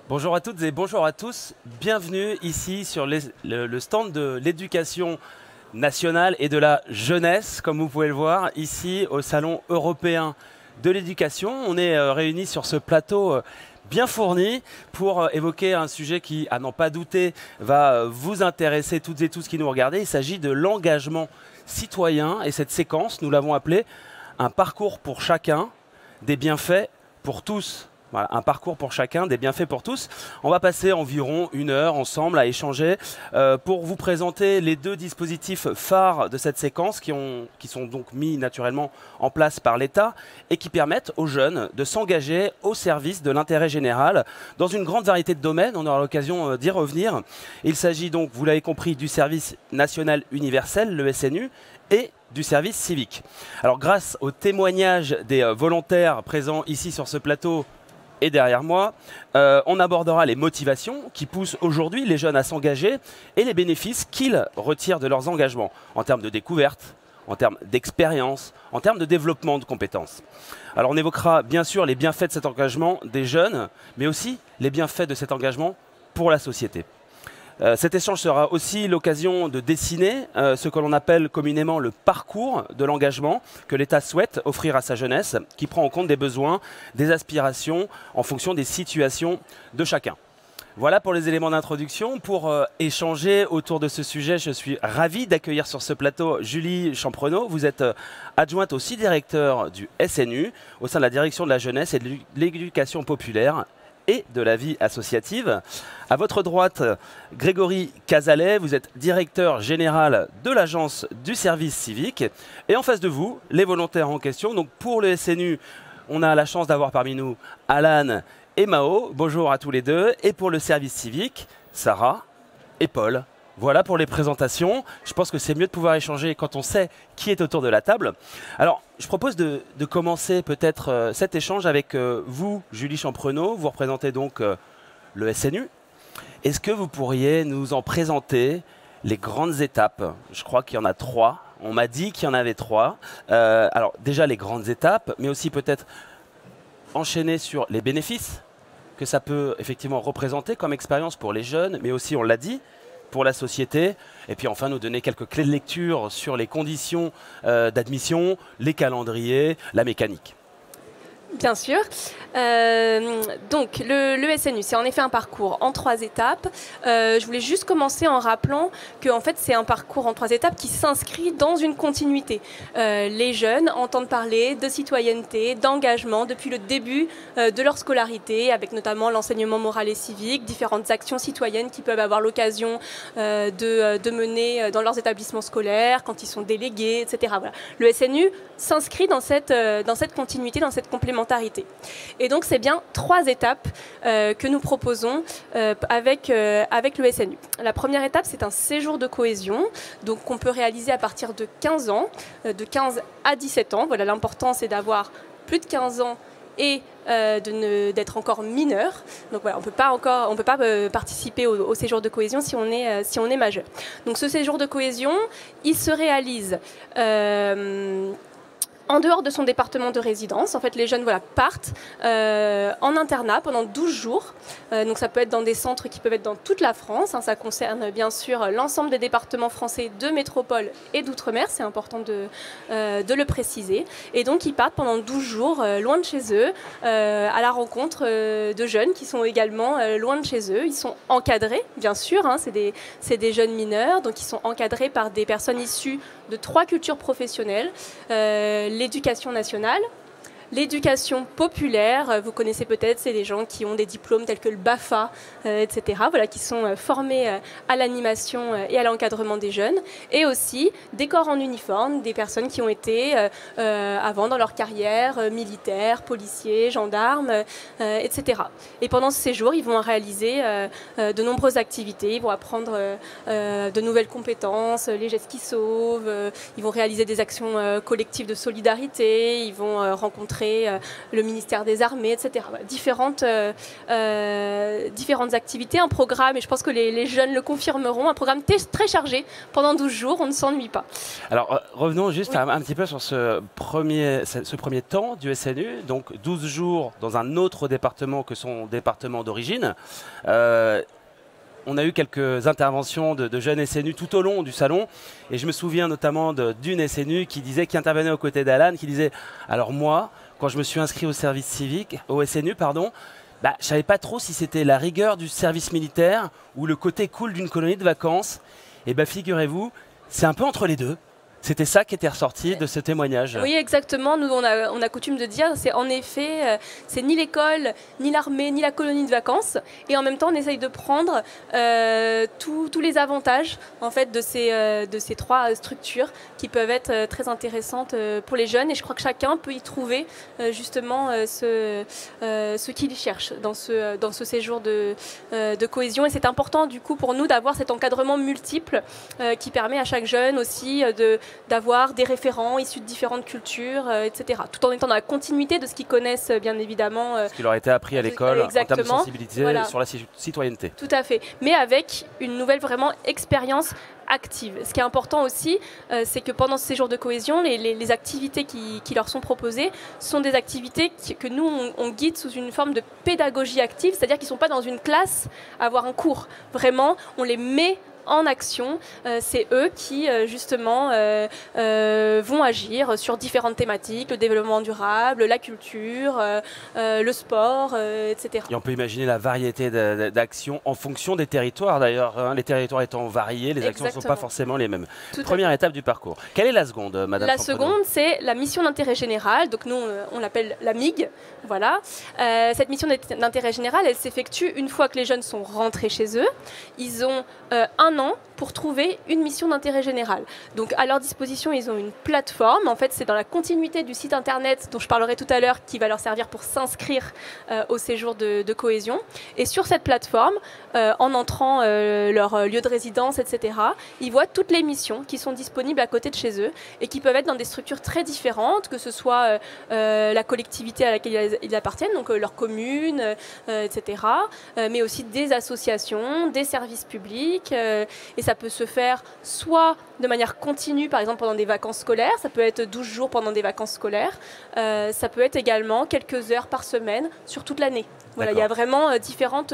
Bonjour à toutes et bonjour à tous. Bienvenue ici sur le stand de l'éducation nationale et de la jeunesse, comme vous pouvez le voir, ici au Salon européen de l'éducation. On est réunis sur ce plateau bien fourni pour évoquer un sujet qui, à n'en pas douter, va vous intéresser toutes et tous qui nous regardez. Il s'agit de l'engagement citoyen et cette séquence, nous l'avons appelée un parcours pour chacun, des bienfaits pour tous. Voilà, un parcours pour chacun, des bienfaits pour tous. On va passer environ 1 heure ensemble à échanger pour vous présenter les deux dispositifs phares de cette séquence qui sont donc mis naturellement en place par l'État et qui permettent aux jeunes de s'engager au service de l'intérêt général dans une grande variété de domaines. On aura l'occasion d'y revenir. Il s'agit donc, vous l'avez compris, du service national universel, le SNU, et du service civique. Alors grâce au témoignage des volontaires présents ici sur ce plateau, et derrière moi, on abordera les motivations qui poussent aujourd'hui les jeunes à s'engager et les bénéfices qu'ils retirent de leurs engagements en termes de découverte, en termes d'expérience, en termes de développement de compétences. Alors on évoquera bien sûr les bienfaits de cet engagement des jeunes, mais aussi les bienfaits de cet engagement pour la société. Cet échange sera aussi l'occasion de dessiner ce que l'on appelle communément le parcours de l'engagement que l'État souhaite offrir à sa jeunesse, qui prend en compte des besoins, des aspirations en fonction des situations de chacun. Voilà pour les éléments d'introduction. Pour échanger autour de ce sujet, je suis ravi d'accueillir sur ce plateau Julie Champrenaud. Vous êtes adjointe aussi directeur du SNU au sein de la direction de la jeunesse et de l'éducation populaire et de la vie associative. À votre droite, Grégory Cazalet, vous êtes directeur général de l'agence du service civique. Et en face de vous, les volontaires en question. Donc pour le SNU, on a la chance d'avoir parmi nous Alan et Mao. Bonjour à tous les deux. Et pour le service civique, Sarah et Paul. Voilà pour les présentations. Je pense que c'est mieux de pouvoir échanger quand on sait qui est autour de la table. Alors, je propose de commencer peut-être cet échange avec vous, Julie Champrenaud. Vous représentez donc le SNU. Est-ce que vous pourriez nous en présenter les grandes étapes? Je crois qu'il y en a 3. On m'a dit qu'il y en avait 3. Alors, déjà les grandes étapes, mais aussi peut-être enchaîner sur les bénéfices que ça peut effectivement représenter comme expérience pour les jeunes, mais aussi, on l'a dit, pour la société, et puis enfin nous donner quelques clés de lecture sur les conditions d'admission, les calendriers, la mécanique. Bien sûr. Donc, le SNU, c'est en effet un parcours en 3 étapes. Je voulais juste commencer en rappelant que en fait, c'est un parcours en 3 étapes qui s'inscrit dans une continuité. Les jeunes entendent parler de citoyenneté, d'engagement depuis le début de leur scolarité, avec notamment l'enseignement moral et civique, différentes actions citoyennes qu'ils peuvent avoir l'occasion de mener dans leurs établissements scolaires, quand ils sont délégués, etc. Voilà. Le SNU s'inscrit dans cette continuité, dans cette complémentarité. Et donc, c'est bien 3 étapes que nous proposons avec le SNU. La première étape, c'est un séjour de cohésion, donc qu'on peut réaliser à partir de 15 ans, de 15 à 17 ans. Voilà, l'important, c'est d'avoir plus de 15 ans et d'être encore mineur. Donc voilà, on peut pas participer au séjour de cohésion si on est majeur. Donc ce séjour de cohésion, il se réalise en dehors de son département de résidence. En fait, les jeunes partent en internat pendant 12 jours. Donc ça peut être dans des centres qui peuvent être dans toute la France. Ça concerne bien sûr l'ensemble des départements français de métropole et d'outre-mer. C'est important de le préciser. Et donc ils partent pendant 12 jours loin de chez eux, à la rencontre de jeunes qui sont également loin de chez eux. Ils sont encadrés, bien sûr. C'est des jeunes mineurs. Donc ils sont encadrés par des personnes issues de 3 cultures professionnelles. L'éducation nationale, l'éducation populaire, vous connaissez peut-être, c'est des gens qui ont des diplômes tels que le BAFA, etc., voilà, qui sont formés à l'animation et à l'encadrement des jeunes, et aussi des corps en uniforme, des personnes qui ont été avant dans leur carrière militaires, policiers, gendarmes, etc. Et pendant ce séjour, ils vont réaliser de nombreuses activités, ils vont apprendre de nouvelles compétences, les gestes qui sauvent, ils vont réaliser des actions collectives de solidarité, ils vont rencontrer rencontrer le ministère des Armées, etc. Voilà, différentes activités, un programme, et je pense que les jeunes le confirmeront, un programme très chargé pendant 12 jours, on ne s'ennuie pas. Alors revenons juste un petit peu sur ce premier temps du SNU, donc 12 jours dans un autre département que son département d'origine. On a eu quelques interventions de jeunes SNU tout au long du salon, et je me souviens notamment d'une SNU qui intervenait aux côtés d'Alan, qui disait « Alors moi, quand je me suis inscrit au service civique, au SNU, pardon, je ne savais pas trop si c'était la rigueur du service militaire ou le côté cool d'une colonie de vacances. Et figurez-vous, c'est un peu entre les deux. » C'était ça qui était ressorti de ce témoignage. Oui, exactement. Nous, on a coutume de dire, c'est en effet, c'est ni l'école, ni l'armée, ni la colonie de vacances. Et en même temps, on essaye de prendre tous les avantages en fait, de ces trois structures qui peuvent être très intéressantes pour les jeunes. Et je crois que chacun peut y trouver justement ce qu'il cherche dans ce séjour de cohésion. Et c'est important du coup pour nous d'avoir cet encadrement multiple qui permet à chaque jeune aussi d'avoir des référents issus de différentes cultures, etc. Tout en étant dans la continuité de ce qu'ils connaissent, bien évidemment. Ce qui leur a été appris à l'école en termes de sensibilité sur la citoyenneté. Tout à fait. Mais avec une nouvelle vraiment expérience active. Ce qui est important aussi, c'est que pendant ce séjour de cohésion, les activités qui leur sont proposées sont des activités que nous, on guide sous une forme de pédagogie active, c'est-à-dire qu'ils ne sont pas dans une classe à avoir un cours. Vraiment, on les met en action, c'est eux qui justement vont agir sur différentes thématiques, le développement durable, la culture, le sport, etc. Et on peut imaginer la variété d'actions en fonction des territoires d'ailleurs, hein, les territoires étant variés, les actions ne sont pas forcément les mêmes. Première étape du parcours. Quelle est la seconde, Madame La seconde, c'est la mission d'intérêt général, donc nous on l'appelle la MIG, voilà. Cette mission d'intérêt général, elle s'effectue une fois que les jeunes sont rentrés chez eux. Ils ont un an pour trouver une mission d'intérêt général. Donc à leur disposition, ils ont une plateforme. En fait, c'est dans la continuité du site internet dont je parlerai tout à l'heure qui va leur servir pour s'inscrire au séjour de cohésion. Et sur cette plateforme, en entrant leur lieu de résidence, etc., ils voient toutes les missions qui sont disponibles à côté de chez eux et qui peuvent être dans des structures très différentes, que ce soit la collectivité à laquelle ils appartiennent, donc leur commune, etc., mais aussi des associations, des services publics. Et ça peut se faire soit de manière continue, par exemple pendant des vacances scolaires, ça peut être 12 jours pendant des vacances scolaires, ça peut être également quelques heures par semaine sur toute l'année. Voilà, il y a vraiment différentes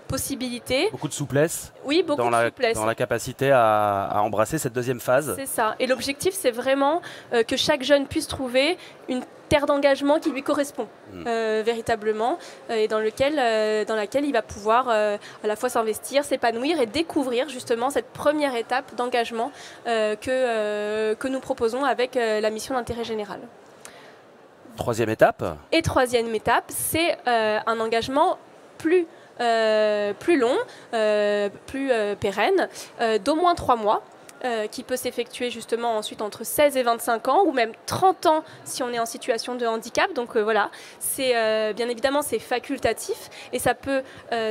possibilités. Beaucoup de souplesse. Oui, beaucoup de souplesse. Dans la capacité à embrasser cette deuxième phase. C'est ça. Et l'objectif, c'est vraiment que chaque jeune puisse trouver une terre d'engagement qui lui correspond véritablement et dans laquelle il va pouvoir à la fois s'investir, s'épanouir et découvrir justement cette première étape d'engagement que nous proposons avec la mission d'intérêt général. Troisième étape. Et troisième étape, c'est un engagement plus long, plus pérenne, d'au moins 3 mois. Qui peut s'effectuer justement ensuite entre 16 et 25 ans ou même 30 ans si on est en situation de handicap. Donc voilà, bien évidemment c'est facultatif et ça peut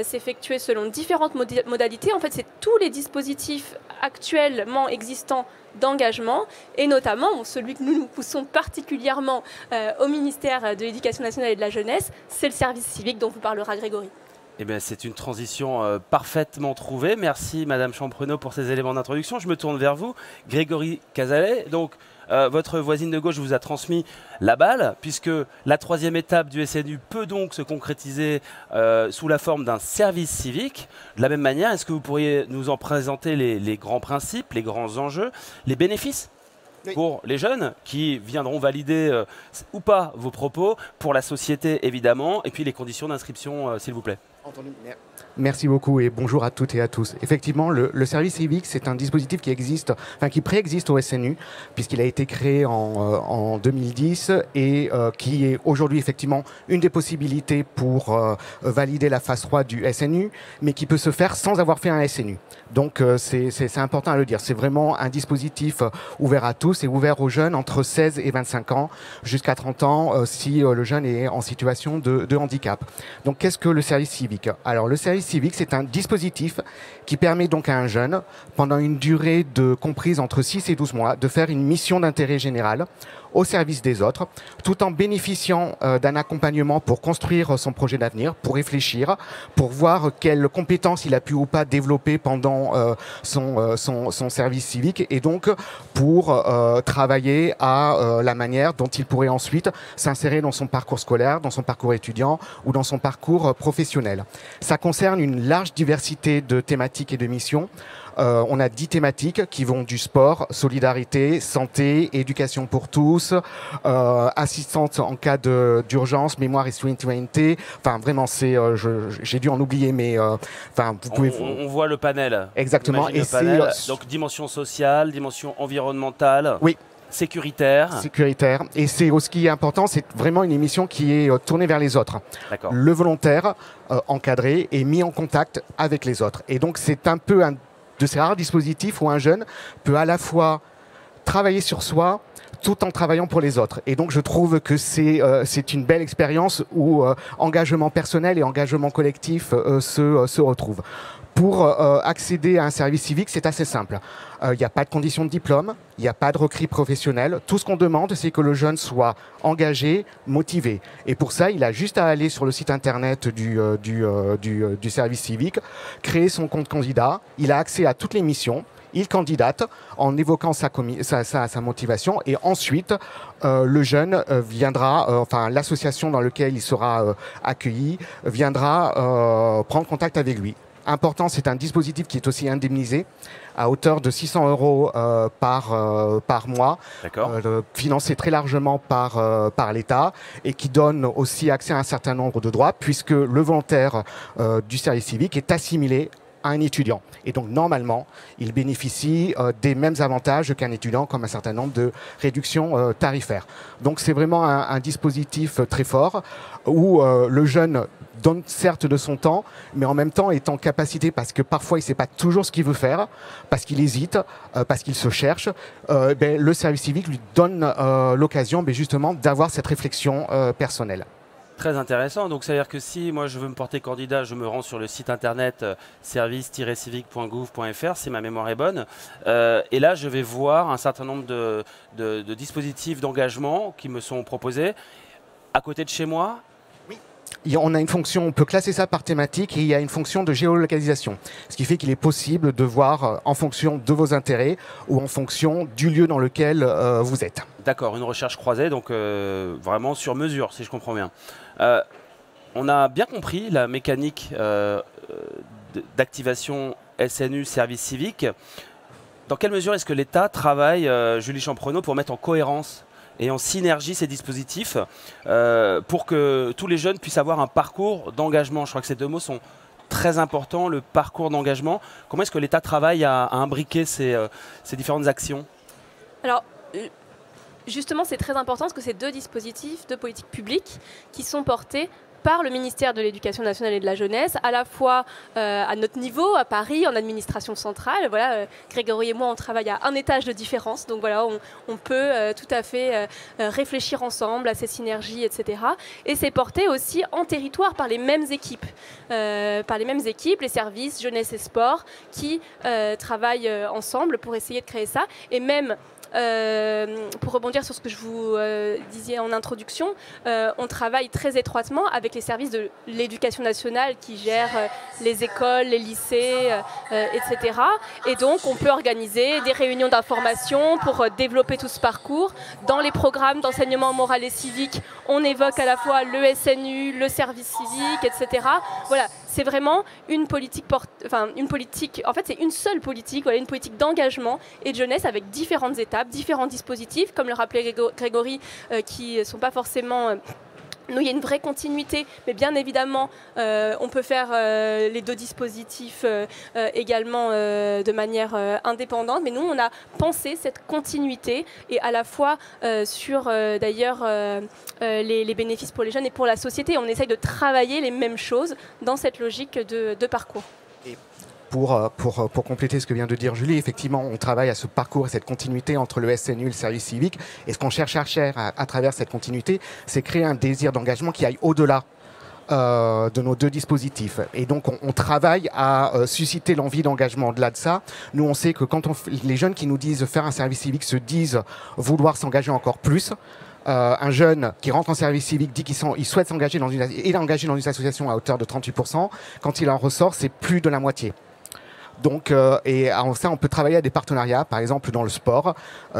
s'effectuer selon différentes modalités. En fait, c'est tous les dispositifs actuellement existants d'engagement et notamment celui que nous poussons particulièrement au ministère de l'Éducation nationale et de la jeunesse, c'est le service civique dont vous parlera Grégory. Eh bien, c'est une transition parfaitement trouvée. Merci Madame Champrenault pour ces éléments d'introduction. Je me tourne vers vous, Grégory Cazalet. Donc, votre voisine de gauche vous a transmis la balle, puisque la troisième étape du SNU peut donc se concrétiser sous la forme d'un service civique. De la même manière, est-ce que vous pourriez nous en présenter les grands principes, les grands enjeux, les bénéfices pour les jeunes qui viendront valider ou pas vos propos, pour la société évidemment, et puis les conditions d'inscription, s'il vous plaît. Entendu. Merci beaucoup et bonjour à toutes et à tous. Effectivement, le service civique, c'est un dispositif qui préexiste au SNU, puisqu'il a été créé en 2010 et qui est aujourd'hui effectivement une des possibilités pour valider la phase 3 du SNU, mais qui peut se faire sans avoir fait un SNU. Donc c'est important à le dire. C'est vraiment un dispositif ouvert à tous et ouvert aux jeunes entre 16 et 25 ans, jusqu'à 30 ans si le jeune est en situation de handicap. Donc qu'est-ce que le service civique ? Alors le service civique, c'est un dispositif qui permet donc à un jeune, pendant une durée comprise entre 6 et 12 mois, de faire une mission d'intérêt général au service des autres, tout en bénéficiant d'un accompagnement pour construire son projet d'avenir, pour réfléchir, pour voir quelles compétences il a pu ou pas développer pendant son service civique, et donc pour travailler à la manière dont il pourrait ensuite s'insérer dans son parcours scolaire, dans son parcours étudiant ou dans son parcours professionnel. Ça concerne une large diversité de thématiques et de missions. On a 10 thématiques qui vont du sport, solidarité, santé, éducation pour tous, assistance en cas d'urgence, mémoire et citoyenneté. Enfin, vraiment, j'ai dû en oublier, mais enfin, vous pouvez. On voit le panel. Exactement. Et panel. Donc dimension sociale, dimension environnementale. Oui. Sécuritaire. Et c'est ce qui est important, c'est vraiment une émission qui est tournée vers les autres. Le volontaire encadré est mis en contact avec les autres. Et donc c'est un peu un de ces rares dispositifs où un jeune peut à la fois travailler sur soi tout en travaillant pour les autres. Et donc je trouve que c'est une belle expérience où engagement personnel et engagement collectif se retrouvent. Pour accéder à un service civique, c'est assez simple. Il n'y a pas de condition de diplôme, il n'y a pas de requis professionnel. Tout ce qu'on demande, c'est que le jeune soit engagé, motivé. Et pour ça, il a juste à aller sur le site internet du service civique, créer son compte candidat. Il a accès à toutes les missions. Il candidate en évoquant sa motivation, et ensuite le jeune viendra, enfin l'association dans laquelle il sera accueilli viendra prendre contact avec lui. Important, c'est un dispositif qui est aussi indemnisé à hauteur de 600 € par mois, financé très largement par l'État, et qui donne aussi accès à un certain nombre de droits, puisque le volontaire du service civique est assimilé à un étudiant. Et donc, normalement, il bénéficie des mêmes avantages qu'un étudiant, comme un certain nombre de réductions tarifaires. Donc, c'est vraiment un dispositif très fort où le jeune donne certes de son temps, mais en même temps est en capacité, parce que parfois il ne sait pas toujours ce qu'il veut faire, parce qu'il hésite, parce qu'il se cherche, le service civique lui donne l'occasion justement d'avoir cette réflexion personnelle. Très intéressant. Donc, c'est-à-dire que si moi je veux me porter candidat, je me rends sur le site internet service-civique.gouv.fr, si ma mémoire est bonne. Et là, je vais voir un certain nombre de dispositifs d'engagement qui me sont proposés à côté de chez moi. On a une fonction, on peut classer ça par thématique, et il y a une fonction de géolocalisation. Ce qui fait qu'il est possible de voir en fonction de vos intérêts ou en fonction du lieu dans lequel vous êtes. D'accord, une recherche croisée, donc vraiment sur mesure, si je comprends bien. On a bien compris la mécanique d'activation SNU service civique. Dans quelle mesure est-ce que l'État travaille, Julie Champrenaud, pour mettre en cohérence et en synergie ces dispositifs pour que tous les jeunes puissent avoir un parcours d'engagement? Je crois que ces deux mots sont très importants, le parcours d'engagement. Comment est-ce que l'État travaille à imbriquer ces différentes actions? Alors, justement, c'est très important parce que c'est deux dispositifs de politique publique qui sont portés par le ministère de l'Éducation nationale et de la jeunesse, à la fois à notre niveau, à Paris, en administration centrale. Voilà, Grégory et moi, on travaille à un étage de différence. Donc voilà, on peut tout à fait réfléchir ensemble à ces synergies, etc. Et c'est porté aussi en territoire par les mêmes équipes. Les services jeunesse et sport qui travaillent ensemble pour essayer de créer ça. Et même pour rebondir sur ce que je vous disais en introduction, on travaille très étroitement avec les services de l'éducation nationale qui gèrent les écoles, les lycées, etc. Et donc, on peut organiser des réunions d'information pour développer tout ce parcours. Dans les programmes d'enseignement moral et civique, on évoque à la fois le SNU, le service civique, etc. Voilà. C'est vraiment une politique, en fait c'est une seule politique, voilà, une politique d'engagement et de jeunesse avec différentes étapes, différents dispositifs, comme le rappelait Grégory, qui ne sont pas forcément... Nous, il y a une vraie continuité, mais bien évidemment, on peut faire les deux dispositifs également de manière indépendante. Mais nous, on a pensé cette continuité et à la fois sur d'ailleurs les bénéfices pour les jeunes et pour la société. On essaye de travailler les mêmes choses dans cette logique de parcours. Pour compléter ce que vient de dire Julie, effectivement, on travaille à ce parcours et cette continuité entre le SNU et le service civique. Et ce qu'on cherche à travers cette continuité, c'est créer un désir d'engagement qui aille au-delà de nos deux dispositifs. Et donc, on travaille à susciter l'envie d'engagement. Au-delà de ça, nous, on sait que quand les jeunes qui nous disent faire un service civique se disent vouloir s'engager encore plus. Un jeune qui rentre en service civique dit qu'il souhaite s'engager il est engagé dans une association à hauteur de 38%. Quand il en ressort, c'est plus de la moitié. Donc, et en ça, on peut travailler à des partenariats, par exemple dans le sport.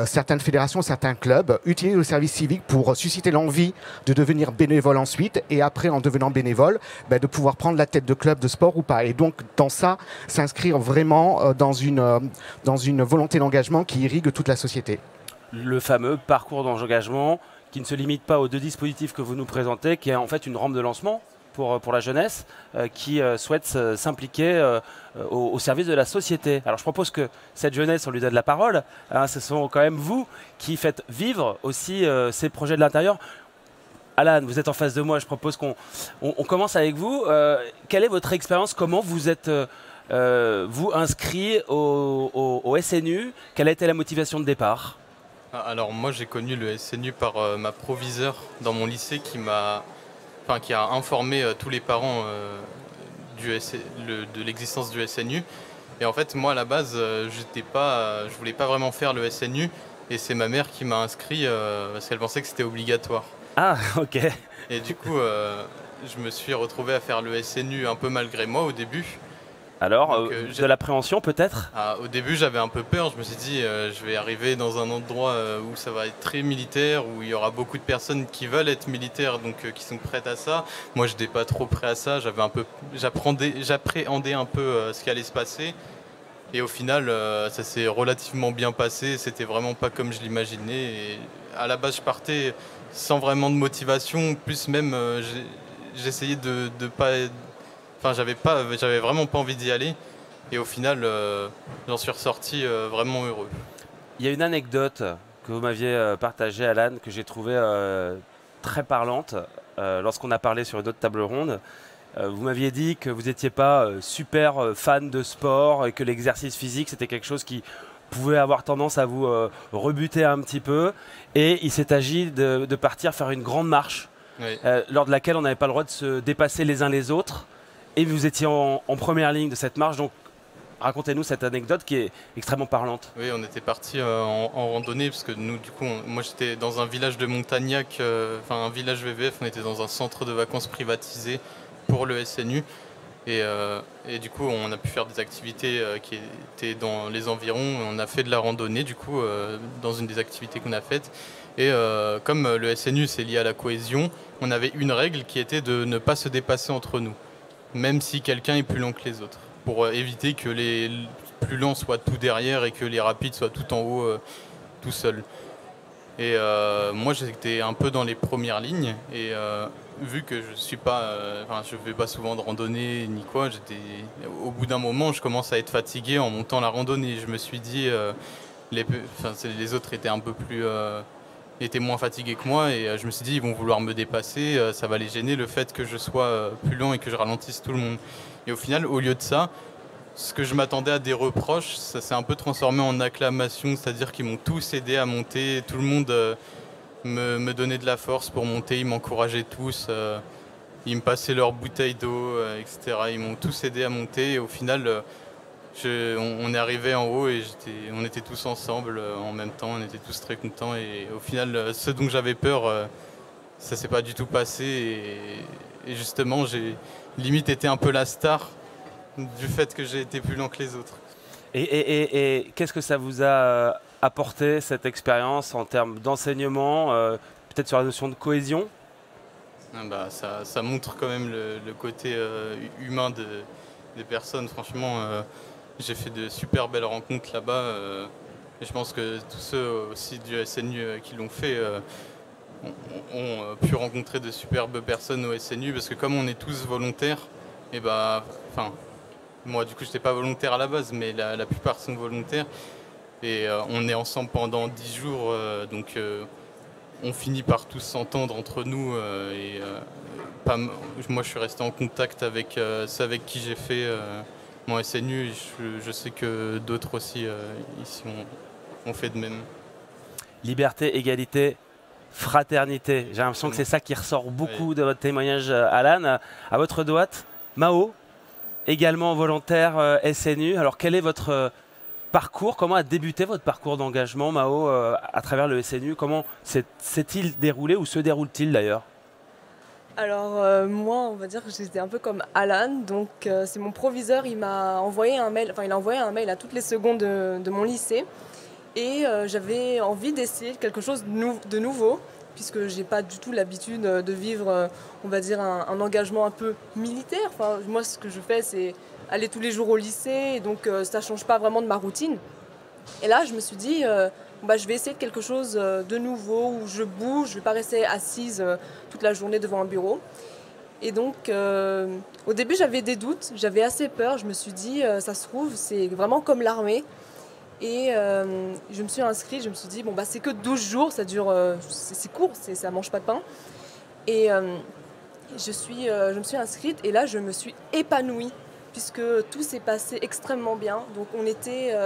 Certaines fédérations, certains clubs utilisent le service civique pour susciter l'envie de devenir bénévole ensuite, et après, en devenant bénévole, de pouvoir prendre la tête de club de sport ou pas. Et donc, dans ça, s'inscrire vraiment dans une volonté d'engagement qui irrigue toute la société. Le fameux parcours d'engagement qui ne se limite pas aux deux dispositifs que vous nous présentez, qui est en fait une rampe de lancement pour la jeunesse qui souhaite s'impliquer au service de la société. Alors je propose que cette jeunesse, on lui donne la parole. Hein, ce sont quand même vous qui faites vivre aussi ces projets de l'intérieur. Alan, vous êtes en face de moi, je propose qu'on commence avec vous. Quelle est votre expérience? Comment vous êtes vous inscrit au SNU? Quelle a été la motivation de départ? Alors moi j'ai connu le SNU par ma proviseure dans mon lycée qui a informé tous les parents de l'existence du SNU. Et en fait moi à la base je voulais pas vraiment faire le SNU, et c'est ma mère qui m'a inscrit parce qu'elle pensait que c'était obligatoire. Ah ok. Et du coup je me suis retrouvé à faire le SNU un peu malgré moi au début. Alors, de l'appréhension peut-être? Au début, j'avais un peu peur. Je me suis dit, je vais arriver dans un endroit où ça va être très militaire, où il y aura beaucoup de personnes qui veulent être militaires, donc qui sont prêtes à ça. Moi, je n'étais pas trop prêt à ça. J'appréhendais un peu ce qui allait se passer. Et au final, ça s'est relativement bien passé. C'était vraiment pas comme je l'imaginais. Et à la base, je partais sans vraiment de motivation. Plus même, j'essayais de pas... Enfin, j'avais vraiment pas envie d'y aller, et au final, j'en suis ressorti vraiment heureux. Il y a une anecdote que vous m'aviez partagée, Alan, que j'ai trouvée très parlante lorsqu'on a parlé sur une autre table ronde. Vous m'aviez dit que vous n'étiez pas super fan de sport et que l'exercice physique, c'était quelque chose qui pouvait avoir tendance à vous rebuter un petit peu. Et il s'est agi de partir faire une grande marche, Oui. lors de laquelle on n'avait pas le droit de se dépasser les uns les autres. Et vous étiez en première ligne de cette marche, donc racontez-nous cette anecdote qui est extrêmement parlante. Oui, on était partis en randonnée, parce que nous, du coup, moi j'étais dans un village de Montagnac, un village VVF, on était dans un centre de vacances privatisé pour le SNU. Et du coup, on a pu faire des activités qui étaient dans les environs. On a fait de la randonnée, du coup, dans une des activités qu'on a faites. Et comme le SNU, c'est lié à la cohésion, on avait une règle qui était de ne pas se dépasser entre nous, même si quelqu'un est plus lent que les autres, pour éviter que les plus lents soient tout derrière et que les rapides soient tout en haut, tout seuls. Et moi j'étais un peu dans les premières lignes, et vu que je fais pas souvent de randonnée ni quoi, au bout d'un moment je commence à être fatigué en montant la randonnée. Je me suis dit les autres étaient un peu plus étaient moins fatigués que moi, et je me suis dit ils vont vouloir me dépasser, ça va les gêner le fait que je sois plus lent et que je ralentisse tout le monde. Et au final, au lieu de ça, ce que je m'attendais à des reproches, ça s'est un peu transformé en acclamation, c'est-à-dire qu'ils m'ont tous aidé à monter, tout le monde me donnait de la force pour monter, ils m'encourageaient tous, ils me passaient leurs bouteilles d'eau, etc. Ils m'ont tous aidé à monter, et au final on est arrivé en haut et on était tous ensemble en même temps, on était tous très contents, et au final ce dont j'avais peur, ça s'est pas du tout passé, et justement j'ai limite été un peu la star du fait que j'ai été plus lent que les autres. Et qu'est-ce que ça vous a apporté, cette expérience, en termes d'enseignement, peut-être sur la notion de cohésion? Ça montre quand même le côté humain des personnes. Franchement, j'ai fait de super belles rencontres là-bas, et je pense que tous ceux aussi du SNU qui l'ont fait ont pu rencontrer de superbes personnes au SNU, parce que comme on est tous volontaires, et moi du coup j'étais pas volontaire à la base, mais la plupart sont volontaires, et on est ensemble pendant 10 jours, donc on finit par tous s'entendre entre nous, moi je suis resté en contact avec ceux avec qui j'ai fait mon SNU, et je sais que d'autres aussi ici ont fait de même. Liberté, égalité, fraternité. J'ai l'impression que c'est ça qui ressort beaucoup de votre témoignage, Alan. À votre droite, Mao, également volontaire SNU. Alors, quel est votre parcours? Comment a débuté votre parcours d'engagement, Mao, à travers le SNU? Comment s'est-il déroulé ou se déroule-t-il d'ailleurs? Alors moi, on va dire que j'étais un peu comme Alan, donc c'est mon proviseur, il m'a envoyé un mail, enfin il a envoyé un mail à toutes les secondes de mon lycée, et j'avais envie d'essayer quelque chose de nouveau, puisque j'ai pas du tout l'habitude de vivre, on va dire, un engagement un peu militaire. Enfin, moi, ce que je fais, c'est aller tous les jours au lycée, et donc ça change pas vraiment de ma routine. Et là, je me suis dit, je vais essayer quelque chose de nouveau, où je bouge, je ne vais pas rester assise toute la journée devant un bureau. Et donc, au début, j'avais des doutes, j'avais assez peur. Je me suis dit, ça se trouve, c'est vraiment comme l'armée. Et je me suis inscrite, je me suis dit, c'est que 12 jours, ça dure, c'est court, ça ne mange pas de pain. Et je me suis inscrite, et là, je me suis épanouie, puisque tout s'est passé extrêmement bien. Donc, on était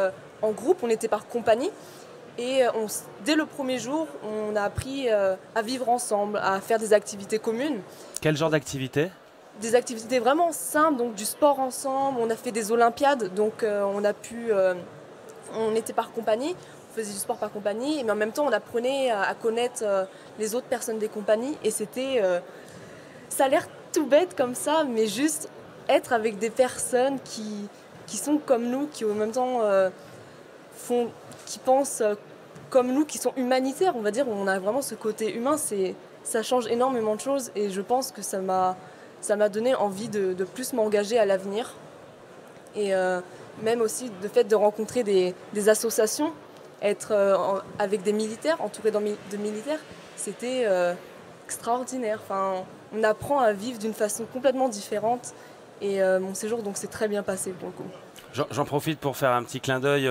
en groupe, on était par compagnie. Et dès le premier jour, on a appris à vivre ensemble, à faire des activités communes. Quel genre d'activité? Des activités vraiment simples, donc du sport ensemble. On a fait des Olympiades, donc on était par compagnie, on faisait du sport par compagnie, mais en même temps, on apprenait à connaître les autres personnes des compagnies. Et c'était, ça a l'air tout bête comme ça, mais juste être avec des personnes qui sont comme nous, qui en même temps qui pensent comme nous, qui sont humanitaires, on va dire, où on a vraiment ce côté humain. Ça change énormément de choses, et je pense que ça m'a donné envie de plus m'engager à l'avenir. Et même aussi le fait de rencontrer des associations, être avec des militaires, entouré de militaires, c'était extraordinaire. Enfin, on apprend à vivre d'une façon complètement différente, et mon séjour donc s'est très bien passé pour le coup. J'en profite pour faire un petit clin d'œil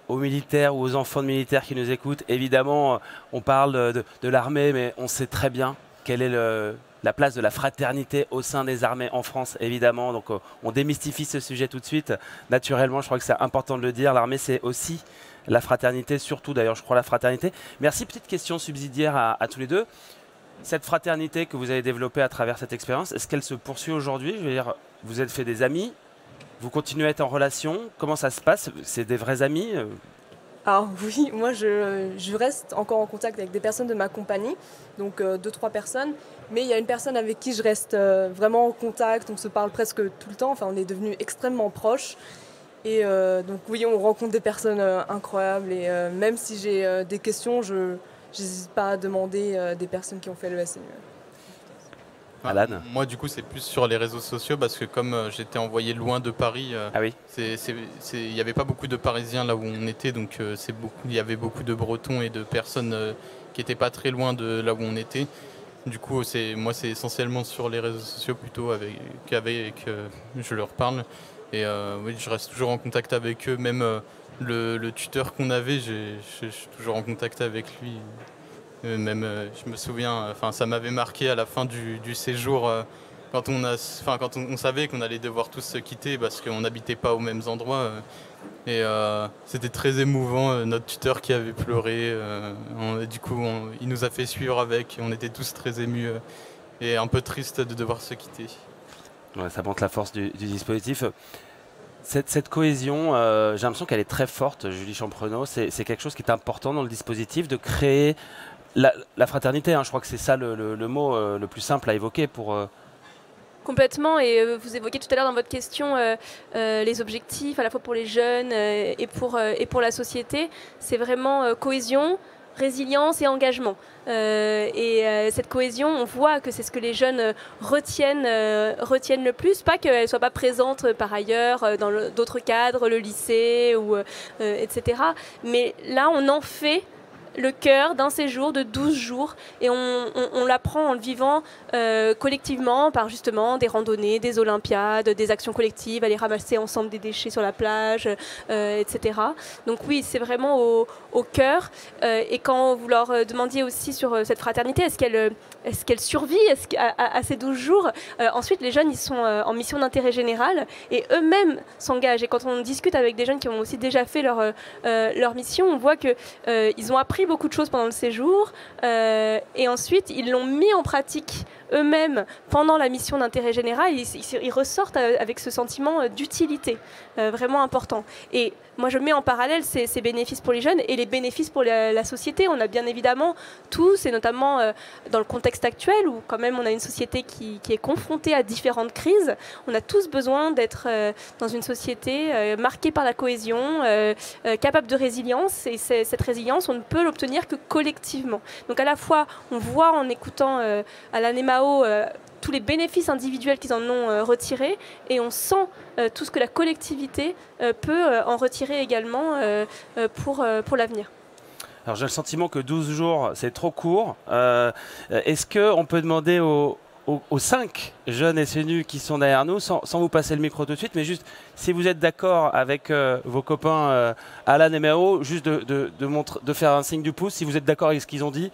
aux militaires ou aux enfants de militaires qui nous écoutent. Évidemment, on parle de l'armée, mais on sait très bien quelle est la place de la fraternité au sein des armées en France, évidemment. Donc, on démystifie ce sujet tout de suite. Naturellement, je crois que c'est important de le dire. L'armée, c'est aussi la fraternité, surtout d'ailleurs, je crois, la fraternité. Merci. Petite question subsidiaire à tous les deux. Cette fraternité que vous avez développée à travers cette expérience, est-ce qu'elle se poursuit aujourd'hui? Je veux dire, vous êtes fait des amis? Vous continuez à être en relation? Comment ça se passe? C'est des vrais amis? Alors oui, moi je reste encore en contact avec des personnes de ma compagnie, donc 2-3 personnes, mais il y a une personne avec qui je reste vraiment en contact, on se parle presque tout le temps, enfin on est devenus extrêmement proches, et donc oui, on rencontre des personnes incroyables, et même si j'ai des questions, je n'hésite pas à demander des personnes qui ont fait le SNU. Alan? Moi, du coup, c'est plus sur les réseaux sociaux, parce que comme j'étais envoyé loin de Paris, Ah oui. il n'y avait pas beaucoup de Parisiens là où on était, donc il y avait beaucoup de Bretons et de personnes qui n'étaient pas très loin de là où on était. Du coup, moi, c'est essentiellement sur les réseaux sociaux plutôt qu'avec je leur parle. Et oui, je reste toujours en contact avec eux, même le tuteur qu'on avait, je suis toujours en contact avec lui. Même, je me souviens, ça m'avait marqué à la fin du séjour, quand on savait qu'on allait devoir tous se quitter parce qu'on n'habitait pas aux mêmes endroits. Et c'était très émouvant, notre tuteur qui avait pleuré. Du coup, il nous a fait suivre avec. On était tous très émus et un peu tristes de devoir se quitter. Ouais, ça montre la force du dispositif. Cette cohésion, j'ai l'impression qu'elle est très forte, Julie Champrenault. C'est quelque chose qui est important dans le dispositif, de créer la fraternité. Je crois que c'est ça le mot le plus simple à évoquer pour... Complètement, et vous évoquiez tout à l'heure dans votre question les objectifs à la fois pour les jeunes et pour la société. C'est vraiment cohésion, résilience et engagement. Cette cohésion, on voit que c'est ce que les jeunes retiennent le plus, pas qu'elle ne soit pas présente par ailleurs dans d'autres cadres, le lycée, etc. Mais là, on en fait le cœur d'un séjour de 12 jours, et on l'apprend en le vivant collectivement par justement des randonnées, des Olympiades, des actions collectives, aller ramasser ensemble des déchets sur la plage, etc. Donc oui, c'est vraiment au cœur. Et quand vous leur demandiez aussi sur cette fraternité, est-ce qu'elle survit à ces 12 jours, ensuite les jeunes ils sont en mission d'intérêt général et eux-mêmes s'engagent. Et quand on discute avec des jeunes qui ont aussi déjà fait leur mission, on voit qu'ils ont appris appris beaucoup de choses pendant le séjour et ensuite ils l'ont mis en pratique eux-mêmes pendant la mission d'intérêt général. Ils ressortent avec ce sentiment d'utilité vraiment important. Et moi, je mets en parallèle ces bénéfices pour les jeunes et les bénéfices pour la société. On a bien évidemment tous, et notamment dans le contexte actuel où quand même on a une société qui est confrontée à différentes crises, on a tous besoin d'être dans une société marquée par la cohésion, capable de résilience. Et cette résilience, on ne peut l'obtenir que collectivement. Donc à la fois, on voit en écoutant Alan et Mao tous les bénéfices individuels qu'ils en ont retirés et on sent tout ce que la collectivité peut en retirer également pour l'avenir. Alors j'ai le sentiment que 12 jours, c'est trop court. Est-ce qu'on peut demander aux 5 jeunes SNU qui sont derrière nous, sans vous passer le micro tout de suite, mais juste si vous êtes d'accord avec vos copains Alan et Mao, juste de faire un signe du pouce, si vous êtes d'accord avec ce qu'ils ont dit.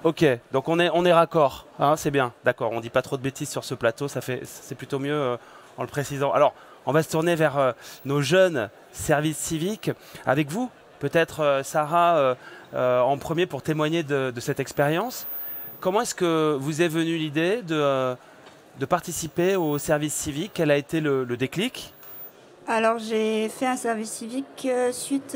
Ok, donc on est raccord, hein, c'est bien, d'accord, on ne dit pas trop de bêtises sur ce plateau, c'est plutôt mieux en le précisant. Alors, on va se tourner vers nos jeunes services civiques. Avec vous, peut-être Sarah en premier pour témoigner de cette expérience. Comment est-ce que vous est venue l'idée de participer au service civique? Quel a été le déclic? Alors j'ai fait un service civique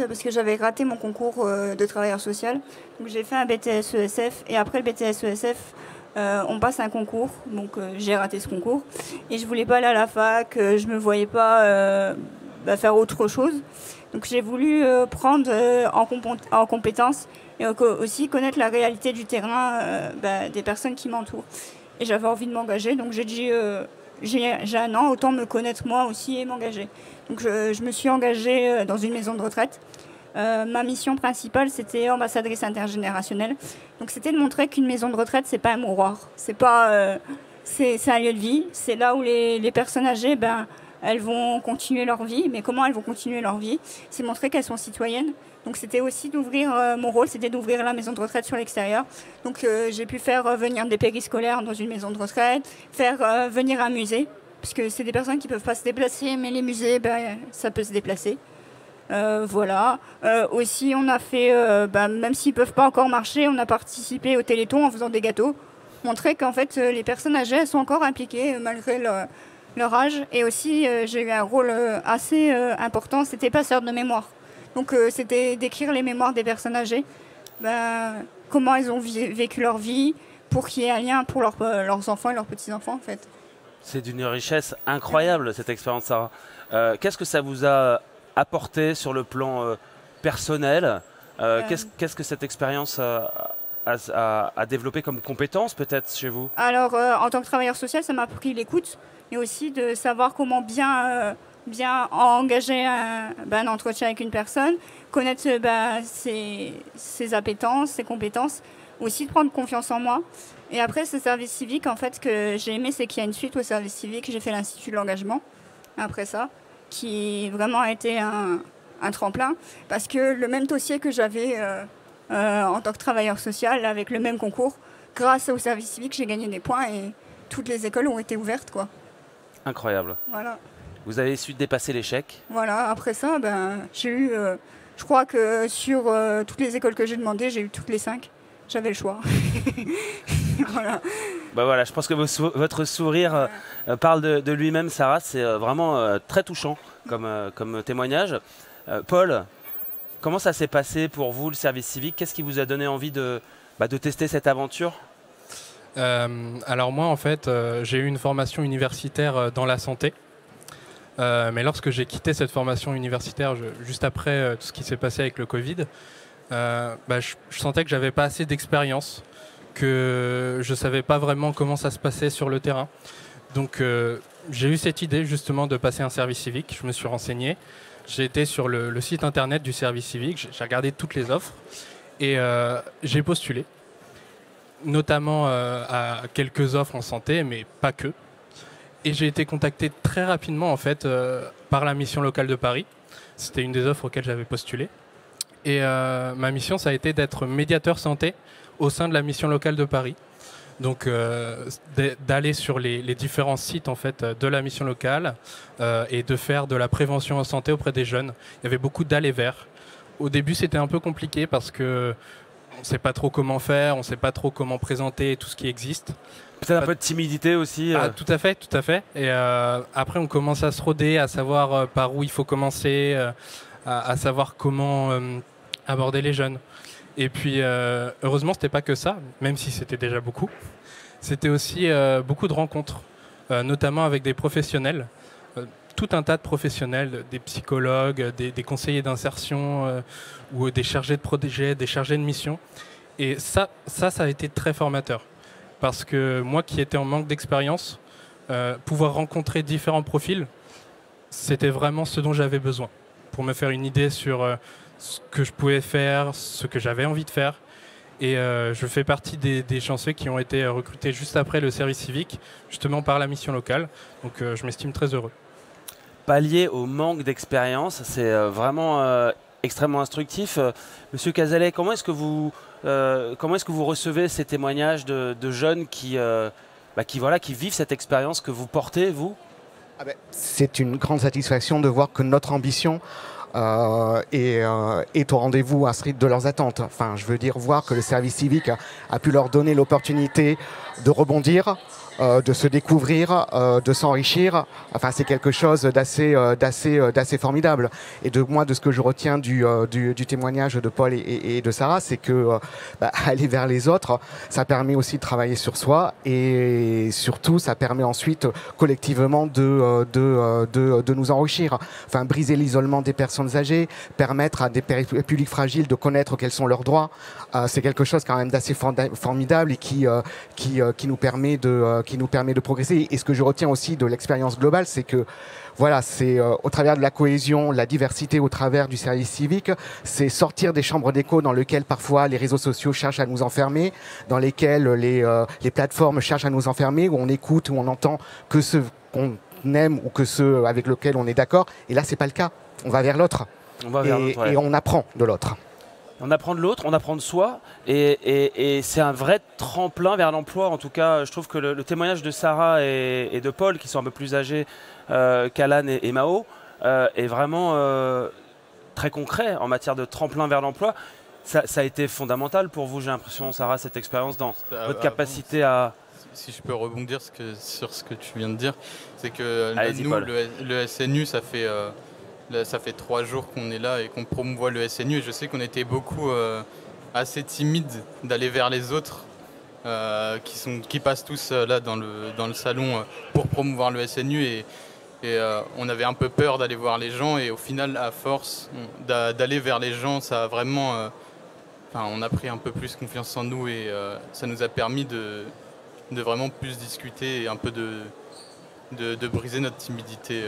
parce que j'avais raté mon concours de travailleur social. Donc j'ai fait un BTS ESF et après le BTS ESF, on passe un concours. Donc j'ai raté ce concours et je voulais pas aller à la fac, je me voyais pas faire autre chose. Donc j'ai voulu prendre en compétence et aussi connaître la réalité du terrain des personnes qui m'entourent. Et j'avais envie de m'engager, donc j'ai dit j'ai un an, autant me connaître moi aussi et m'engager. Donc je me suis engagée dans une maison de retraite. Ma mission principale, c'était ambassadrice intergénérationnelle. Donc c'était de montrer qu'une maison de retraite, c'est pas un mouroir. C'est un lieu de vie. C'est là où les personnes âgées, elles vont continuer leur vie. Mais comment elles vont continuer leur vie? C'est montrer qu'elles sont citoyennes. Donc c'était aussi d'ouvrir, mon rôle, c'était d'ouvrir la maison de retraite sur l'extérieur. Donc j'ai pu faire venir des périscolaires dans une maison de retraite, faire venir un musée, parce que c'est des personnes qui ne peuvent pas se déplacer, mais les musées, ça peut se déplacer. Voilà. Aussi, on a fait, même s'ils ne peuvent pas encore marcher, on a participé au Téléthon en faisant des gâteaux. Montrer qu'en fait, les personnes âgées, elles sont encore impliquées malgré leur âge. Et aussi, j'ai eu un rôle assez important, c'était passeur de mémoire. Donc c'était d'écrire les mémoires des personnes âgées, comment elles ont vécu leur vie, pour qu'il y ait un lien pour leurs enfants et leurs petits-enfants en fait. C'est d'une richesse incroyable cette expérience, Sarah. Qu'est-ce que ça vous a apporté sur le plan personnel? Qu'est-ce que cette expérience a développé comme compétence peut-être chez vous? Alors en tant que travailleur social, ça m'a appris l'écoute et aussi de savoir comment bien engager un entretien avec une personne, connaître ses appétences, ses compétences, aussi de prendre confiance en moi. Et après, ce service civique, en fait, ce que j'ai aimé, c'est qu'il y a une suite au service civique. J'ai fait l'Institut de l'engagement, après ça, qui vraiment a été un tremplin, parce que le même dossier que j'avais en tant que travailleur social, avec le même concours, grâce au service civique, j'ai gagné des points et toutes les écoles ont été ouvertes, quoi. Incroyable. Voilà. Vous avez su dépasser l'échec? Voilà, après ça, j'ai eu, je crois que sur toutes les écoles que j'ai demandées, j'ai eu toutes les 5. J'avais le choix. Voilà. Voilà, je pense que votre sourire parle de lui-même, Sarah. C'est vraiment très touchant comme témoignage. Paul, comment ça s'est passé pour vous, le service civique? Qu'est-ce qui vous a donné envie de tester cette aventure? Alors moi, en fait, j'ai eu une formation universitaire dans la santé. Mais lorsque j'ai quitté cette formation universitaire, juste après tout ce qui s'est passé avec le Covid, je sentais que j'avais pas assez d'expérience, que je savais pas vraiment comment ça se passait sur le terrain. Donc j'ai eu cette idée justement de passer un service civique. Je me suis renseigné. J'ai été sur le site internet du service civique. J'ai regardé toutes les offres et j'ai postulé, notamment à quelques offres en santé, mais pas que. Et j'ai été contacté très rapidement en fait par la mission locale de Paris. C'était une des offres auxquelles j'avais postulé. Et ma mission, ça a été d'être médiateur santé au sein de la mission locale de Paris. Donc d'aller sur les différents sites en fait de la mission locale et de faire de la prévention en santé auprès des jeunes. Il y avait beaucoup d'allées vers. Au début, c'était un peu compliqué parce que on ne sait pas trop comment faire, on ne sait pas trop comment présenter tout ce qui existe. Peut-être un peu de timidité aussi. Ah, tout à fait, tout à fait. Et après, on commence à se roder, à savoir par où il faut commencer, à savoir comment aborder les jeunes. Et puis, heureusement, c'était pas que ça, même si c'était déjà beaucoup. C'était aussi beaucoup de rencontres, notamment avec des professionnels. Tout un tas de professionnels, des psychologues, des conseillers d'insertion ou des chargés de projet, des chargés de mission. Et ça a été très formateur. Parce que moi qui étais en manque d'expérience, pouvoir rencontrer différents profils, c'était vraiment ce dont j'avais besoin pour me faire une idée sur ce que je pouvais faire, ce que j'avais envie de faire. Et je fais partie des chanceux qui ont été recrutés juste après le service civique, justement par la mission locale. Donc je m'estime très heureux. Pallier au manque d'expérience, c'est vraiment extrêmement instructif. Monsieur Cazalet, comment est-ce que vous recevez ces témoignages de jeunes qui vivent cette expérience que vous portez, vous? C'est une grande satisfaction de voir que notre ambition est au rendez-vous inscrit de leurs attentes. Enfin, je veux dire, voir que le service civique a pu leur donner l'opportunité de rebondir, de se découvrir, de s'enrichir. Enfin, c'est quelque chose d'assez formidable. Et de ce que je retiens du témoignage de Paul et de Sarah, c'est que aller vers les autres, ça permet aussi de travailler sur soi et surtout, ça permet ensuite collectivement de nous enrichir. Enfin, briser l'isolement des personnes âgées, permettre à des publics fragiles de connaître quels sont leurs droits, c'est quelque chose quand même d'assez formidable et qui nous permet de progresser. Et ce que je retiens aussi de l'expérience globale, c'est que voilà, c'est au travers de la cohésion, la diversité au travers du service civique, c'est sortir des chambres d'écho dans lesquelles parfois les réseaux sociaux cherchent à nous enfermer, dans lesquelles les plateformes cherchent à nous enfermer, où on écoute, où on entend que ceux qu'on aime ou que ceux avec lesquels on est d'accord. Et là, c'est pas le cas. On va vers l'autre. Et on apprend de l'autre. On apprend de l'autre, on apprend de soi, et c'est un vrai tremplin vers l'emploi. En tout cas, je trouve que le témoignage de Sarah et de Paul, qui sont un peu plus âgés qu'Alan et Mao, est vraiment très concret en matière de tremplin vers l'emploi. Ça a été fondamental pour vous, j'ai l'impression, Sarah, cette expérience dans votre capacité à... Si je peux rebondir sur ce que tu viens de dire, c'est que nous, Paul. le SNU, ça fait 3 jours qu'on est là et qu'on promouvoit le SNU, et je sais qu'on était beaucoup assez timides d'aller vers les autres qui passent tous là dans le salon pour promouvoir le SNU, et on avait un peu peur d'aller voir les gens, et au final, à force d'aller vers les gens, ça a vraiment on a pris un peu plus confiance en nous, et ça nous a permis de vraiment plus discuter et un peu de briser notre timidité.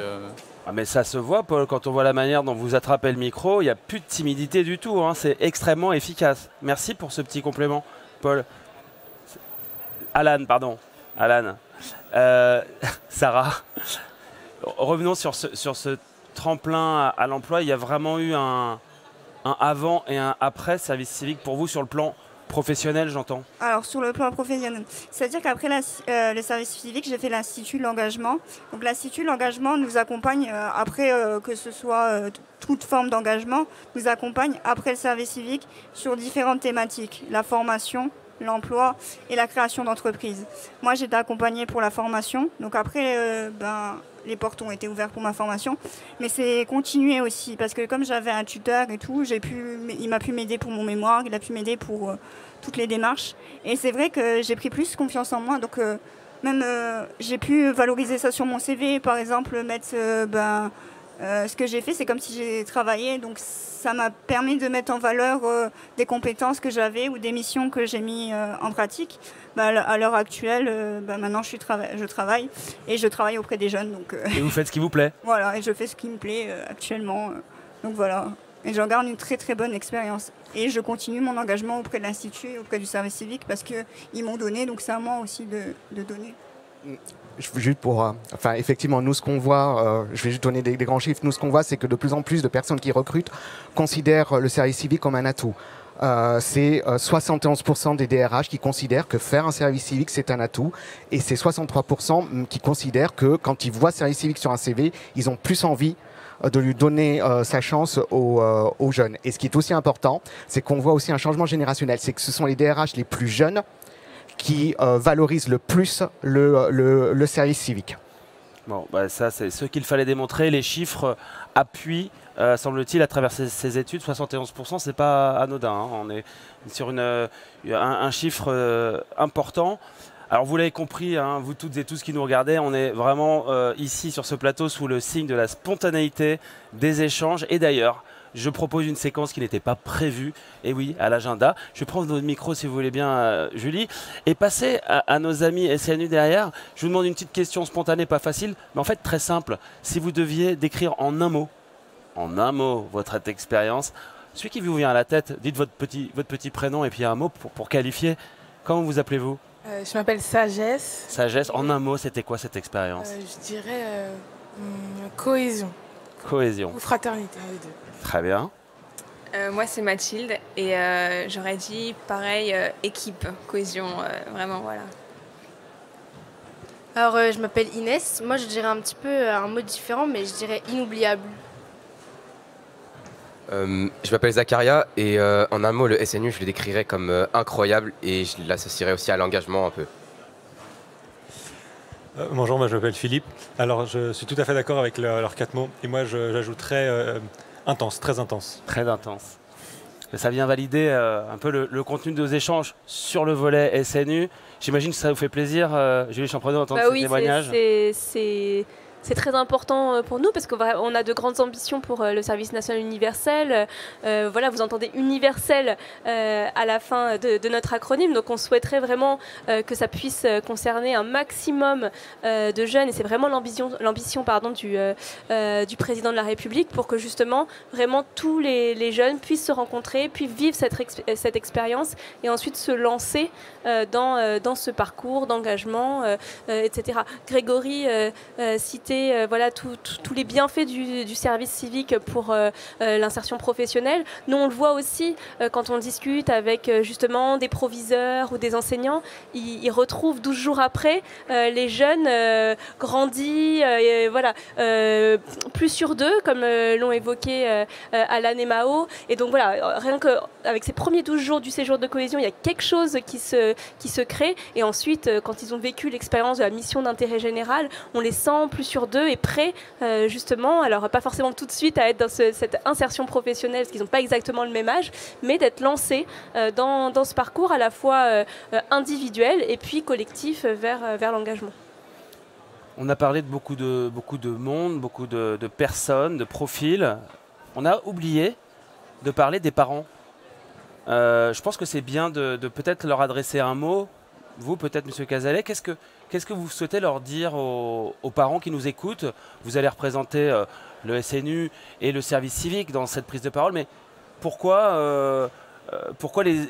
Ah, mais ça se voit, Paul, quand on voit la manière dont vous attrapez le micro, il n'y a plus de timidité du tout, hein. C'est extrêmement efficace. Merci pour ce petit complément, Paul. Alan. Sarah, revenons sur ce tremplin à l'emploi. Il y a vraiment eu un avant et un après service civique pour vous sur le plan professionnel, j'entends. Alors, sur le plan professionnel, c'est-à-dire qu'après le service civique, j'ai fait l'Institut de l'engagement. Donc, l'Institut de l'engagement nous accompagne après que ce soit toute forme d'engagement, nous accompagne après le service civique sur différentes thématiques, la formation, l'emploi et la création d'entreprises. Moi, j'ai été accompagnée pour la formation. Donc après, les portes ont été ouvertes pour ma formation. Mais c'est continué aussi, parce que comme j'avais un tuteur et tout, il m'a pu m'aider pour mon mémoire, il a pu m'aider pour toutes les démarches. Et c'est vrai que j'ai pris plus confiance en moi. Donc même j'ai pu valoriser ça sur mon CV. Par exemple, mettre ce que j'ai fait, c'est comme si j'ai travaillé. Donc ça m'a permis de mettre en valeur des compétences que j'avais ou des missions que j'ai mis en pratique. À l'heure actuelle, maintenant je travaille et je travaille auprès des jeunes. Donc, et vous faites ce qui vous plaît. Voilà, et je fais ce qui me plaît actuellement. Donc voilà, et j'en garde une très très bonne expérience. Et je continue mon engagement auprès de l'Institut et auprès du service civique parce qu'ils m'ont donné, donc c'est à moi aussi de donner. Juste pour, effectivement, nous ce qu'on voit, je vais juste donner des grands chiffres. Nous ce qu'on voit, c'est que de plus en plus de personnes qui recrutent considèrent le service civique comme un atout. C'est 71% des DRH qui considèrent que faire un service civique c'est un atout, et c'est 63% qui considèrent que quand ils voient service civique sur un CV, ils ont plus envie de lui donner sa chance aux jeunes. Et ce qui est aussi important, c'est qu'on voit aussi un changement générationnel. C'est que ce sont les DRH les plus jeunes qui valorisent le plus le service civique. Bon, bah ça, c'est ce qu'il fallait démontrer. Les chiffres appuient, semble-t-il, à travers ces études. 71%, c'est pas anodin. Hein. On est sur un chiffre important. Alors, vous l'avez compris, hein, vous toutes et tous qui nous regardez, on est vraiment ici sur ce plateau sous le signe de la spontanéité des échanges. Et d'ailleurs, je propose une séquence qui n'était pas prévue, et oui, à l'agenda. Je vais prendre votre micro si vous voulez bien, Julie, et passer à nos amis SNU derrière. Je vous demande une petite question spontanée, pas facile, mais en fait très simple. Si vous deviez décrire en un mot votre expérience, celui qui vous vient à la tête, dites votre petit prénom et puis un mot pour qualifier. Comment vous appelez-vous? Je m'appelle Sagesse. Sagesse, en un mot, c'était quoi cette expérience? Je dirais cohésion. Cohésion. Ou fraternité, les deux. Très bien. Moi, c'est Mathilde et j'aurais dit pareil, équipe, cohésion, vraiment, voilà. Alors, je m'appelle Inès. Moi, je dirais un petit peu un mot différent, mais je dirais inoubliable. Je m'appelle Zacharia et en un mot, le SNU, je le décrirais comme incroyable et je l'associerais aussi à l'engagement un peu. Bonjour, moi je m'appelle Philippe. Alors je suis tout à fait d'accord avec leurs 4 mots et moi j'ajouterais intense, très intense. Très intense. Ça vient valider un peu le contenu de nos échanges sur le volet SNU. J'imagine que ça vous fait plaisir, Julie Champrenaud, d'entendre ces témoignages. C'est très important pour nous parce qu'on a de grandes ambitions pour le service national universel. Voilà, vous entendez universel à la fin de notre acronyme. Donc on souhaiterait vraiment que ça puisse concerner un maximum de jeunes. Et c'est vraiment l'ambition du président de la République pour que justement vraiment tous les jeunes puissent se rencontrer, puissent vivre cette expérience et ensuite se lancer dans ce parcours d'engagement, etc. Grégory citait voilà, tous les bienfaits du service civique pour l'insertion professionnelle. Nous, on le voit aussi quand on discute avec justement des proviseurs ou des enseignants. Ils retrouvent 12 jours après les jeunes grandis, voilà, plus sûrs d'eux, comme l'ont évoqué Alan et Mao. Et donc voilà, rien qu'avec ces premiers 12 jours du séjour de cohésion, il y a quelque chose qui se crée. Et ensuite, quand ils ont vécu l'expérience de la mission d'intérêt général, on les sent plus sûrs d'eux et prêts justement, alors pas forcément tout de suite à être dans cette insertion professionnelle parce qu'ils n'ont pas exactement le même âge, mais d'être lancés dans ce parcours à la fois individuel et puis collectif vers l'engagement. On a parlé de beaucoup de monde, beaucoup de personnes, de profils. On a oublié de parler des parents. Je pense que c'est bien de peut-être leur adresser un mot. Vous, peut-être, M. Cazalet, qu'est-ce que vous souhaitez leur dire aux parents qui nous écoutent? Vous allez représenter le SNU et le service civique dans cette prise de parole, mais pourquoi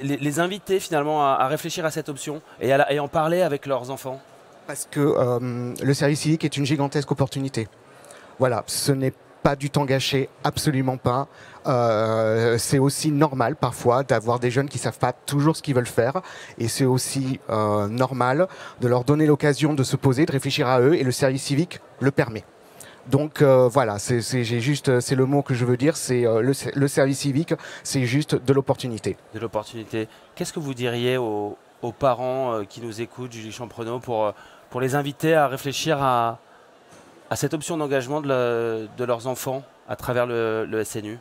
les inviter finalement à réfléchir à cette option et en parler avec leurs enfants? Parce que le service civique est une gigantesque opportunité. Voilà, ce n'est pas du temps gâché, absolument pas. C'est aussi normal parfois d'avoir des jeunes qui ne savent pas toujours ce qu'ils veulent faire et c'est aussi normal de leur donner l'occasion de se poser, de réfléchir à eux et le service civique le permet. Donc voilà, c'est le mot que je veux dire, c'est le service civique, c'est juste de l'opportunité. De l'opportunité. Qu'est-ce que vous diriez aux parents qui nous écoutent, Julie Champrenaud, pour les inviter à réfléchir à cette option d'engagement de leurs enfants à travers le SNU?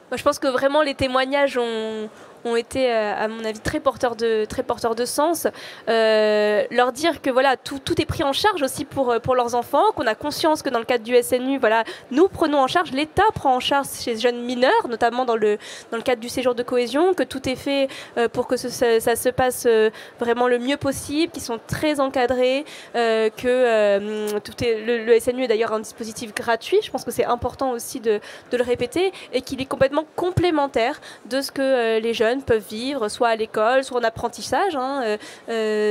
Moi, je pense que vraiment les témoignages ont été, à mon avis, très porteurs de sens. Leur dire que voilà, tout est pris en charge aussi pour leurs enfants, qu'on a conscience que dans le cadre du SNU, voilà, nous prenons en charge, l'État prend en charge ces jeunes mineurs, notamment dans le cadre du séjour de cohésion, que tout est fait pour que ça se passe vraiment le mieux possible, qu'ils sont très encadrés, que le SNU est d'ailleurs un dispositif gratuit. Je pense que c'est important aussi de le répéter et qu'il est complètement complémentaire de ce que les jeunes jeunes peuvent vivre, soit à l'école, soit en apprentissage, hein,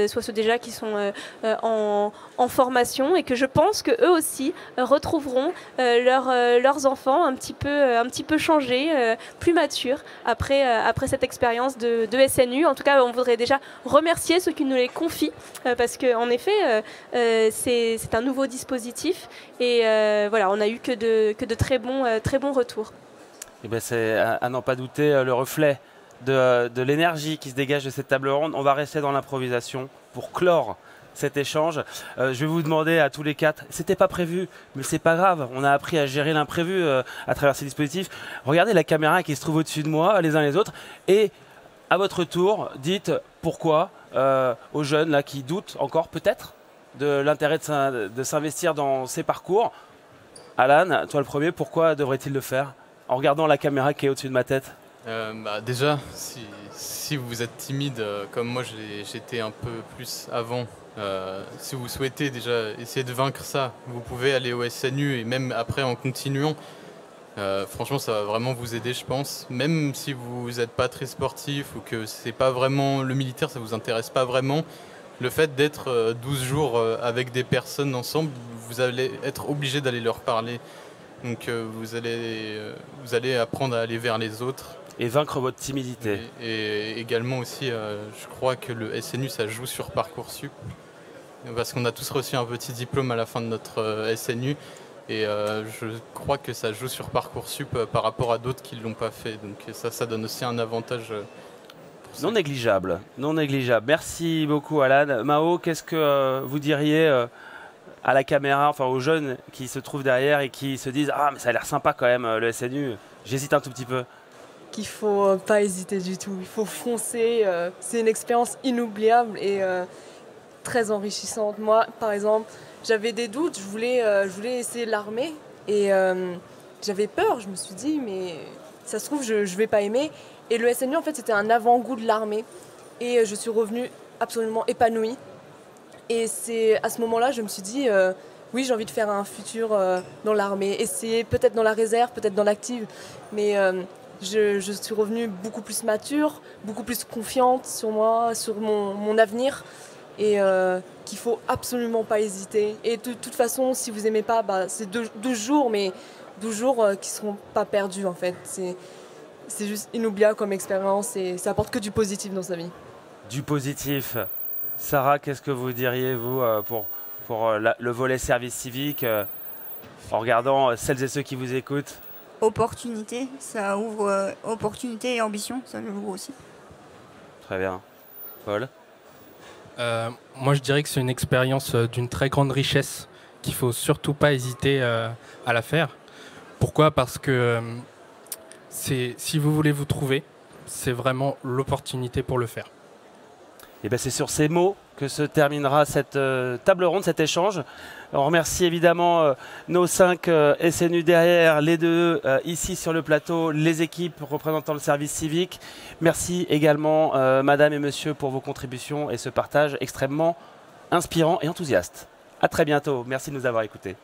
soit ceux déjà qui sont en formation, et que je pense qu'eux aussi retrouveront leurs enfants un petit peu changés, plus matures après cette expérience de SNU. En tout cas, on voudrait déjà remercier ceux qui nous les confient, parce qu'en effet, c'est un nouveau dispositif, et voilà, on n'a eu que de très bons retours. Eh ben, c'est à n'en pas douter le reflet de l'énergie qui se dégage de cette table ronde. On va rester dans l'improvisation pour clore cet échange. Je vais vous demander à tous les quatre, c'était pas prévu, mais c'est pas grave, on a appris à gérer l'imprévu à travers ces dispositifs. Regardez la caméra qui se trouve au-dessus de moi, les uns les autres, et à votre tour, dites pourquoi aux jeunes là, qui doutent encore peut-être de l'intérêt de s'investir dans ces parcours. Alan, toi le premier, pourquoi devrait-il le faire en regardant la caméra qui est au-dessus de ma tête? Déjà, si vous êtes timide, comme moi j'étais un peu plus avant, si vous souhaitez déjà essayer de vaincre ça, vous pouvez aller au SNU, et même après en continuant. Franchement, ça va vraiment vous aider, je pense. Même si vous n'êtes pas très sportif ou que c'est pas vraiment le militaire, ça vous intéresse pas vraiment, le fait d'être 12 jours avec des personnes ensemble, vous allez être obligé d'aller leur parler. Donc vous allez apprendre à aller vers les autres. Et vaincre votre timidité. Et également aussi, je crois que le SNU, ça joue sur Parcoursup. Parce qu'on a tous reçu un petit diplôme à la fin de notre SNU. Et je crois que ça joue sur Parcoursup par rapport à d'autres qui ne l'ont pas fait. Donc ça donne aussi un avantage. Non négligeable, non négligeable. Merci beaucoup Alan. Mao, qu'est-ce que vous diriez à la caméra, enfin aux jeunes qui se trouvent derrière et qui se disent « Ah, mais ça a l'air sympa quand même, le SNU, j'hésite un tout petit peu ». Qu'il ne faut pas hésiter du tout, il faut foncer. C'est une expérience inoubliable et très enrichissante. Moi, par exemple, j'avais des doutes, je voulais essayer l'armée et j'avais peur. Je me suis dit, mais ça se trouve, je ne vais pas aimer. Et le SNU, en fait, c'était un avant-goût de l'armée. Et je suis revenue absolument épanouie. Et c'est à ce moment-là, je me suis dit, oui, j'ai envie de faire un futur dans l'armée. Essayer peut-être dans la réserve, peut-être dans l'active. Mais je suis revenue beaucoup plus mature, beaucoup plus confiante sur moi, sur mon avenir. Et qu'il ne faut absolument pas hésiter. Et de toute façon, si vous n'aimez pas, c'est 12 jours, mais 12 jours qui ne seront pas perdus en fait. C'est juste inoubliable comme expérience et ça apporte que du positif dans sa vie. Du positif. Sarah, qu'est-ce que vous diriez, vous, pour le volet service civique, en regardant celles et ceux qui vous écoutent? Opportunité, ça ouvre opportunité et ambition, ça je ouvre aussi. Très bien. Paul? Moi, je dirais que c'est une expérience d'une très grande richesse qu'il ne faut surtout pas hésiter à la faire. Pourquoi? Parce que si vous voulez vous trouver, c'est vraiment l'opportunité pour le faire. Et bien c'est sur ces mots que se terminera cette table ronde, cet échange. On remercie évidemment nos 5 SNU derrière, les 2 ici sur le plateau, les équipes représentant le service civique. Merci également madame et monsieur pour vos contributions et ce partage extrêmement inspirant et enthousiaste. À très bientôt, merci de nous avoir écoutés.